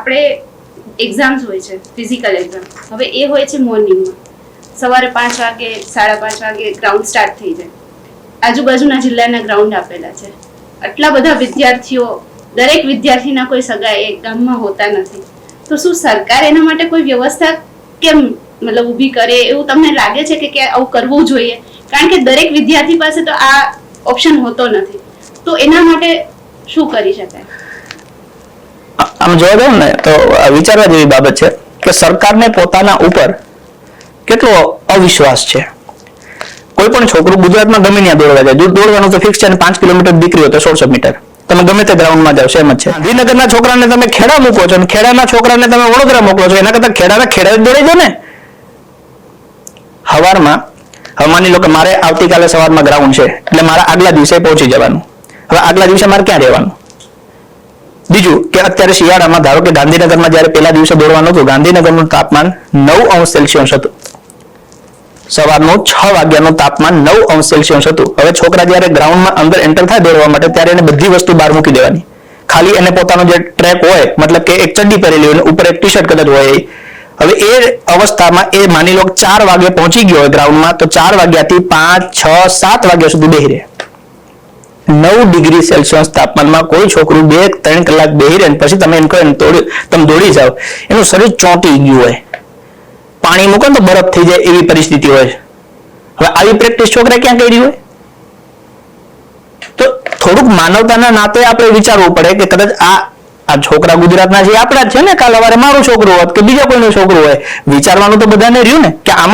આપણે એક્ઝામ્સ હોય છે, ફિઝિકલ એક્ઝામ. હવે એ હોય છે મોર્નિંગમાં, સવારે 5 વાગે 5:30 વાગે ગ્રાઉન્ડ સ્ટાર્ટ થઈ જાય. આજુબાજુના જિલ્લાના ગ્રાઉન્ડ આપેલા છે. આટલા બધા વિદ્યાર્થીઓ, દરેક વિદ્યાર્થીના કોઈ સગા એ ગામમાં હોતા નથી. તો શું સરકાર એના માટે કોઈ વ્યવસ્થા કેમ મતલબ ઊભી કરે એવું તમને લાગે છે કે આવું કરવું જોઈએ? કારણ કે દરેક વિદ્યાર્થી પાસે તો આ ઓપ્શન હોતો નથી. તો એના માટે શું કરી શકાય? આમ જોવા જાવ ને તો વિચારવા જેવી બાબત છે કે સરકારને પોતાના ઉપર કેટલો અવિશ્વાસ છે. કોઈ પણ છોકરું ગુજરાતમાં ગમે ત્યાં દોડવા જાય, દોડવાનું તો ફિક્સ છે. 5 કિલોમીટર દીકરી હોય તો 1600 મીટર. તમે ગમે તે ગ્રાઉન્ડમાં જાઓ, સેમ જ છે. ગાંધીનગરના છોકરાને તમે ખેડા મૂકો છો અને ખેડાના છોકરાને તમે વડોદરા મોકલો છો, એના કરતા ખેડા દોડી દો ને. સવારમાં હવે માની લો કે મારે આવતીકાલે સવારમાં ગ્રાઉન્ડ છે, એટલે મારા આગલા દિવસે પહોંચી જવાનું. હવે આગલા દિવસે મારે ક્યાં રહેવાનું? બીજું કે અત્યારે શિયાળામાં ધારો કે ગાંધીનગરમાં જ્યારે પહેલા દિવસે દોડવાનું હતું, ગાંધીનગરનું તાપમાન 9°C હતું. સવારનું 6 વાગ્યાનું તાપમાન 9°C હતું. હવે છોકરા જ્યારે ગ્રાઉન્ડમાં અંદર એન્ટર થાય દોડવા માટે, ત્યારે એને બધી વસ્તુ બહાર મૂકી દેવાની. ખાલી એને પોતાનો જે ટ્રેક હોય, મતલબ કે એક ચડ્ડી પહેરેલી હોય, ઉપર એક ટી-શર્ટ કદાચ હોય. હવે એ અવસ્થામાં એ માની લો 4 વાગે પહોંચી ગયો હોય ગ્રાઉન્ડમાં, તો 4 વાગ્યાથી 5, 6, 7 વાગ્યા સુધી બેહી રહે. 9°C તાપમાનમાં કોઈ છોકરું 2-3 કલાક બેહી રહે, પછી તમે એમ કહો તમે દોડી જાઓ, એનું શરીર ચોંટી ગયું હોય. પાણી મૂકો તો બરફ થઈ જાય એવી પરિસ્થિતિ હોય. હવે આવી પ્રેક્ટિસ છોકરા ક્યાં કરી હોય? તો થોડુંક માનવતાના નાતે આપણે વિચારવું પડે કે કદાચ આ છોકરા ગુજરાતના છે, આપણા જ છે ને. કાલ સવારે મારું છોકરું હોત કે બીજા કોઈનું છોકરું હોય, વિચારવાનું તો બધાને રહ્યું ને કે આમાં